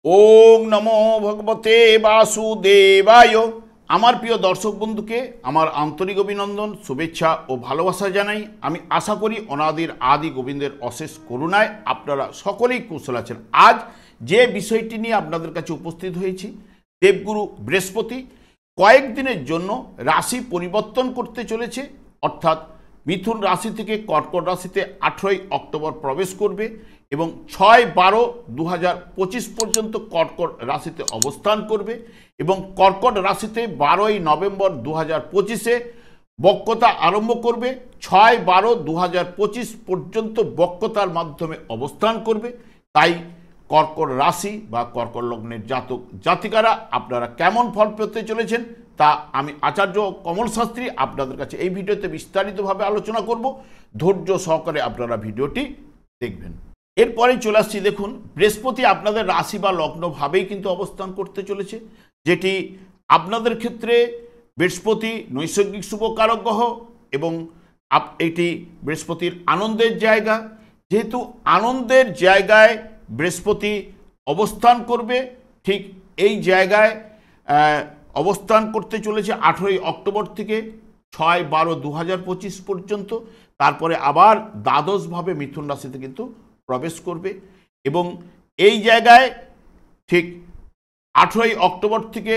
ওং নমো ভগবতে বাসুদেবায়। আমার প্রিয় দর্শক বন্ধুকে আমার আন্তরিক অভিনন্দন, শুভেচ্ছা ও ভালোবাসা জানাই। আমি আশা করি অনাদির আদি গোবিন্দের অশেষ করুণায় আপনারা সকলেই কুশল আছেন। আজ যে বিষয়টি নিয়ে আপনাদের কাছে উপস্থিত হয়েছি, দেবগুরু বৃহস্পতি কয়েকদিনের জন্য রাশি পরিবর্তন করতে চলেছে, অর্থাৎ মিথুন রাশি থেকে কর্কট রাশিতে 18ই অক্টোবর প্রবেশ করবে এবং 6-12-2025 পর্যন্ত কর্কট রাশিতে অবস্থান করবে এবং কর্কট রাশিতে 12ই নভেম্বর 2025-এ বক্রতা আরম্ভ করবে। 6-12-2025 পর্যন্ত বক্রতার মাধ্যমে অবস্থান করবে। তাই কর্কট রাশি বা কর্কট লগ্নের জাতক জাতিকারা আপনারা কেমন ফল পেতে চলেছেন তা আমি আচার্য কমল শাস্ত্রী আপনাদের কাছে এই ভিডিওতে বিস্তারিতভাবে আলোচনা করব। ধৈর্য সহকারে আপনারা ভিডিওটি দেখবেন। এরপরেই চলে আসছি, দেখুন বৃহস্পতি আপনাদের রাশি বা লগ্নভাবেই কিন্তু অবস্থান করতে চলেছে, যেটি আপনাদের ক্ষেত্রে বৃহস্পতি নৈসর্গিক শুভকারক গ্রহ এবং এটি বৃহস্পতির আনন্দের জায়গা। যেহেতু আনন্দের জায়গায় বৃহস্পতি অবস্থান করবে, ঠিক এই জায়গায় অবস্থান করতে চলেছে 18ই অক্টোবর থেকে 6-12-2025 পর্যন্ত। তারপরে আবার দ্বাদশভাবে মিথুন রাশিতে কিন্তু প্রবেশ করবে এবং এই জায়গায় ঠিক 18ই অক্টোবর থেকে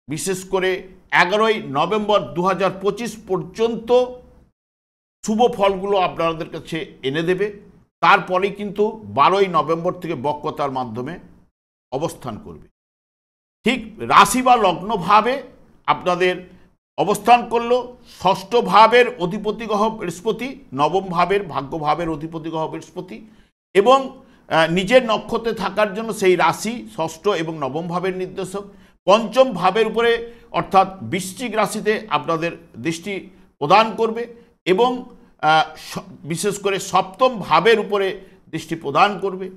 বিশেষ করে 11ই নভেম্বর 2025 পর্যন্ত শুভ ফলগুলো আপনাদের কাছে এনে দেবে। তারপরেই কিন্তু 12ই নভেম্বর থেকে বক্রতার মাধ্যমে অবস্থান করবে। ঠিক রাশি বা লগ্নভাবে আপনাদের অবস্থান করলো। ষষ্ঠ ভাবের অধিপতি গ্রহ বৃহস্পতি, নবম ভাবের ভাগ্যভাবের অধিপতি গ্রহ বৃহস্পতি এবং নিজের নক্ষত্রে থাকার জন্য সেই রাশি ষষ্ঠ এবং নবম ভাবের নির্দেশক। পঞ্চম ভাবের উপরে অর্থাৎ বৃশ্চিক রাশিতে আপনাদের দৃষ্টি প্রদান করবে এবং বিশেষ করে সপ্তম ভাবের উপরে দৃষ্টি প্রদান করবে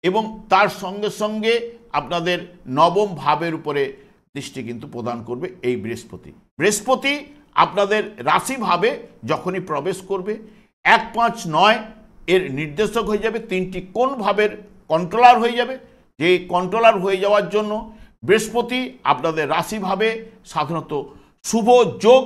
এবং তার সঙ্গে সঙ্গে আপনাদের নবম ভাবের উপরে দৃষ্টি কিন্তু প্রদান করবে এই বৃহস্পতি। বৃহস্পতি আপনাদের রাশিভাবে যখনই প্রবেশ করবে 1-5-9 এর নির্দেশক হয়ে যাবে, 3টি কোন ভাবের কন্ট্রোলার হয়ে যাবে। যে কন্ট্রোলার হয়ে যাওয়ার জন্য বৃহস্পতি আপনাদের রাশিভাবে সাধারণত শুভ যোগ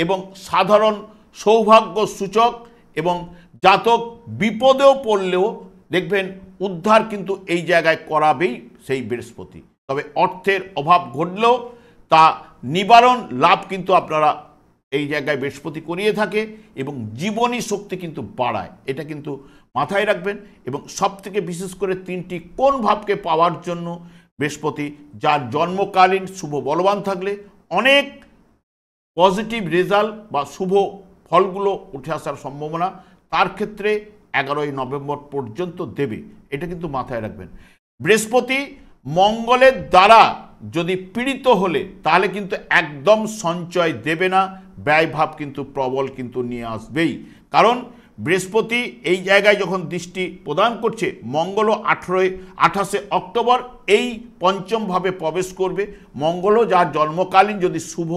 এবং সাধারণ সৌভাগ্য সূচক এবং জাতক বিপদেও পড়লেও দেখবেন উদ্ধার কিন্তু এই জায়গায় করাবেই সেই বৃহস্পতি। তবে অর্থের অভাব ঘটলেও তা নিবারণ লাভ কিন্তু আপনারা এই জায়গায় বৃহস্পতি করিয়ে থাকে এবং জীবনী শক্তি কিন্তু বাড়ায়, এটা কিন্তু মাথায় রাখবেন। এবং সবথেকে বিশেষ করে 3টি কোন ভাবকে পাওয়ার জন্য বৃহস্পতি, যার জন্মকালীন শুভ বলবান থাকলে অনেক পজিটিভ রেজাল্ট বা শুভ ফলগুলো উঠে আসার সম্ভাবনা তার ক্ষেত্রে 11ই নভেম্বর পর্যন্ত দেবে, এটা কিন্তু মাথায় রাখবেন। বৃহস্পতি মঙ্গলের দ্বারা যদি পীড়িত হলে তাহলে কিন্তু একদম সঞ্চয় দেবে না, ব্যয়ভাব কিন্তু প্রবল কিন্তু নিয়ে আসবেই। কারণ বৃহস্পতি এই জায়গায় যখন দৃষ্টি প্রদান করছে, মঙ্গলও 28শে অক্টোবর এই পঞ্চম ভাবে প্রবেশ করবে। মঙ্গলও যার জন্মকালীন যদি শুভ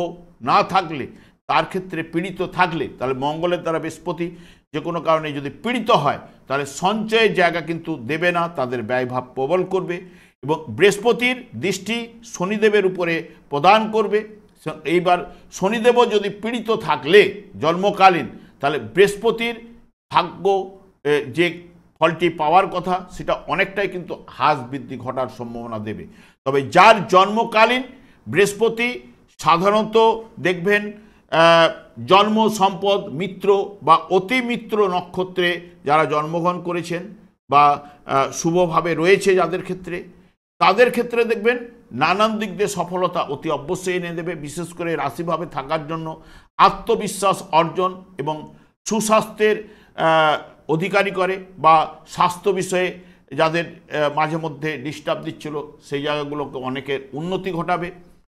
না থাকলে, তার ক্ষেত্রে পীড়িত থাকলে, তাহলে মঙ্গলের দ্বারা বৃহস্পতি যে কোনো কারণে যদি পীড়িত হয় তাহলে সঞ্চয়ের জায়গা কিন্তু দেবে না, তাদের ব্যয়ভাব প্রবল করবে। এবং বৃহস্পতির দৃষ্টি শনিদেবের উপরে প্রদান করবে। এইবার শনিদেবও যদি পীড়িত থাকলে জন্মকালীন, তাহলে বৃহস্পতির ভাগ্য যে ফলটি পাওয়ার কথা সেটা অনেকটাই কিন্তু হ্রাস বৃদ্ধি ঘটার সম্ভাবনা দেবে। তবে যার জন্মকালীন বৃহস্পতি সাধারণত দেখবেন জন্ম সম্পদ মিত্র বা অতি মিত্র নক্ষত্রে যারা জন্মগ্রহণ করেছেন বা শুভভাবে রয়েছে যাদের ক্ষেত্রে, তাদের ক্ষেত্রে দেখবেন নানান দিক দিয়ে সফলতা অতি অবশ্যই এনে দেবে। বিশেষ করে রাশিভাবে থাকার জন্য আত্মবিশ্বাস অর্জন এবং সুস্বাস্থ্যের অধিকারী করে বা স্বাস্থ্য বিষয়ে যাদের মাঝে মধ্যে ডিস্টার্ব দিচ্ছিল সেই জায়গাগুলোকে অনেকের উন্নতি ঘটাবে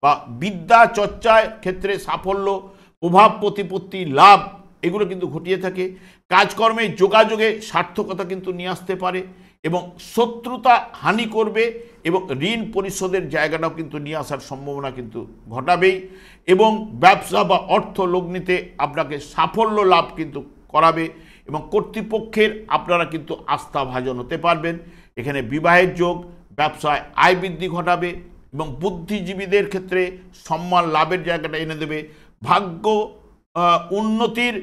বা বিদ্যা চর্চার ক্ষেত্রে সাফল্য, প্রভাব প্রতিপত্তি, লাভ এগুলো কিন্তু ঘটিয়ে থাকে। কাজকর্মে যোগাযোগে সার্থকতা কিন্তু নিয়ে আসতে পারে এবং শত্রুতা হানি করবে এবং ঋণ পরিশোধের জায়গাটাও কিন্তু নিয়ে আসার সম্ভাবনা কিন্তু ঘটাবেই এবং ব্যবসা বা অর্থ লগ্নিতে আপনাকে সাফল্য লাভ কিন্তু করাবে এবং কর্তৃপক্ষের আপনারা কিন্তু আস্থাভাজন হতে পারবেন। এখানে বিবাহের যোগ, ব্যবসায় আয় বৃদ্ধি ঘটাবে এবং বুদ্ধিজীবীদের ক্ষেত্রে সম্মান লাভের জায়গাটা এনে দেবে। ভাগ্য উন্নতির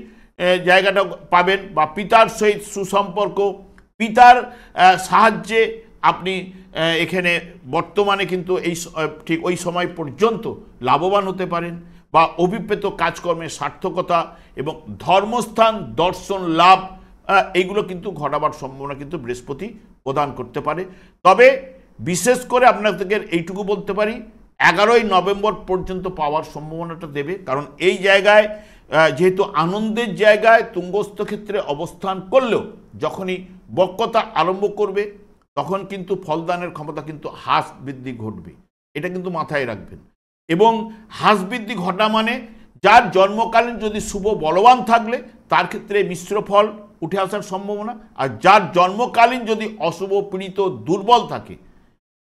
জায়গাটা পাবেন, বা পিতার সহিত সুসম্পর্ক, পিতার সাহায্যে আপনি এখানে বর্তমানে কিন্তু এই ঠিক ওই সময় পর্যন্ত লাভবান হতে পারেন, বা অভিপ্রেত কাজকর্মের সার্থকতা এবং ধর্মস্থান দর্শন লাভ, এইগুলো কিন্তু ঘটাবার সম্ভাবনা কিন্তু বৃহস্পতি প্রদান করতে পারে। তবে বিশেষ করে আপনাদের এইটুকু বলতে পারি, 11ই নভেম্বর পর্যন্ত পাওয়ার সম্ভাবনাটা দেবে, কারণ এই জায়গায় যেহেতু আনন্দের জায়গায় তুঙ্গস্থ ক্ষেত্রে অবস্থান করলেও যখনই বক্রতা আরম্ভ করবে তখন কিন্তু ফলদানের ক্ষমতা কিন্তু হ্রাস বৃদ্ধি ঘটবে, এটা কিন্তু মাথায় রাখবেন। এবং হ্রাস বৃদ্ধি ঘটা মানে যার জন্মকালীন যদি শুভ বলবান থাকলে তার ক্ষেত্রে মিশ্র ফল উঠে আসার সম্ভাবনা, আর যার জন্মকালীন যদি অশুভ পীড়িত দুর্বল থাকে,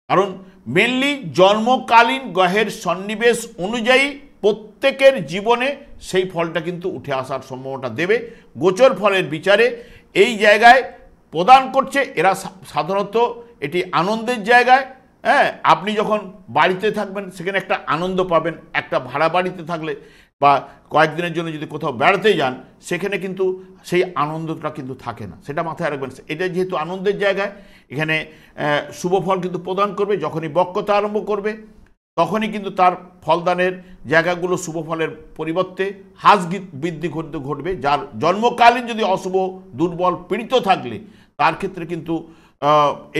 কারণ মেনলি জন্মকালীন গ্রহের সন্নিবেশ অনুযায়ী প্রত্যেকের জীবনে সেই ফলটা কিন্তু উঠে আসার সম্ভাবনা দেবে। গোচর ফলের বিচারে এই জায়গায় প্রদান করছে এরা সাধারণত এটি আনন্দের জায়গায়। হ্যাঁ, আপনি যখন বাড়িতে থাকবেন সেখানে একটা আনন্দ পাবেন, একটা ভাড়া বাড়িতে থাকলে বা কয়েকদিনের জন্য যদি কোথাও বেড়াতে যান সেখানে কিন্তু সেই আনন্দটা কিন্তু থাকে না, সেটা মাথায় রাখবেন। এটা যেহেতু আনন্দের জায়গায়, এখানে শুভ ফল কিন্তু প্রদান করবে। যখনই বক্রতা আরম্ভ করবে তখনই কিন্তু তার ফলদানের জায়গাগুলো শুভ ফলের পরিবর্তে হ্রাস বৃদ্ধি ঘটবে। যার জন্মকালীন যদি অশুভ দুর্বল পীড়িত থাকলে তার ক্ষেত্রে কিন্তু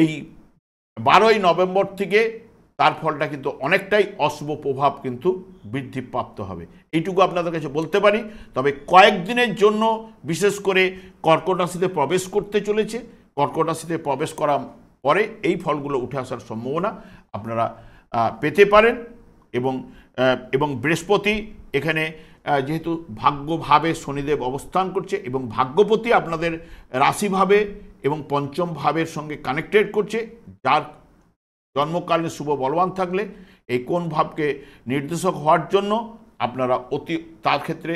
এই 12ই নভেম্বর থেকে তার ফলটা কিন্তু অনেকটাই অশুভ প্রভাব কিন্তু বৃদ্ধিপ্রাপ্ত হবে, এইটুকু আপনাদের কাছে বলতে পারি। তবে কয়েকদিনের জন্য বিশেষ করে কর্কট রাশিতে প্রবেশ করতে চলেছে, কর্কট রাশিতে প্রবেশ করার পরে এই ফলগুলো উঠে আসার সম্ভাবনা আপনারা পেতে পারেন। এবং বৃহস্পতি এখানে যেহেতু ভাগ্যভাবে শনিদেব অবস্থান করছে এবং ভাগ্যপতি আপনাদের রাশিভাবে এবং পঞ্চম ভাবের সঙ্গে কানেক্টেড করছে, যার জন্মকালীন শুভ বলবান থাকলে এই কোন ভাবকে নির্দেশক হওয়ার জন্য আপনারা তার ক্ষেত্রে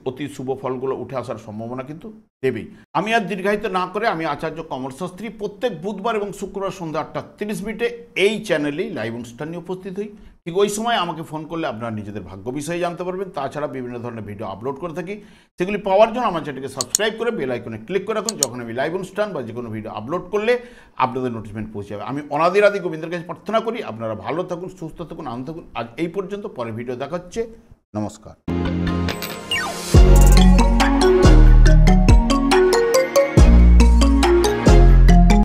অতি শুভ ফলগুলো উঠে আসার সম্ভাবনা কিন্তু দেবেই। আমি আর দীর্ঘায়িত না করে আমি আচার্য কমল শাস্ত্রী প্রত্যেক বুধবার এবং শুক্রবার সন্ধ্যা 8:30 এই চ্যানেলেই লাইভ অনুষ্ঠান নিয়ে উপস্থিত হই। ঠিক ওই সময় আমাকে ফোন করলে আপনারা নিজেদের ভাগ্য বিষয়ে জানতে পারবেন। তাছাড়া বিভিন্ন ধরনের ভিডিও আপলোড করে থাকি, সেগুলি পাওয়ার জন্য আমার চ্যানেলকে সাবস্ক্রাইব করে বেল আইকনে ক্লিক করে রাখুন। যখন আমি লাইভ অনুষ্ঠান বা যে কোনো ভিডিও আপলোড করলে আপনাদের নোটিফিকেশন পৌঁছে যাবে। আমি অনাদিরাদি গোবিন্দের কাছে প্রার্থনা করি আপনারা ভালো থাকুন, সুস্থ থাকুন, আনন্দ থাকুন। আজ এই পর্যন্ত, পরে ভিডিও দেখা হচ্ছে। নমস্কার।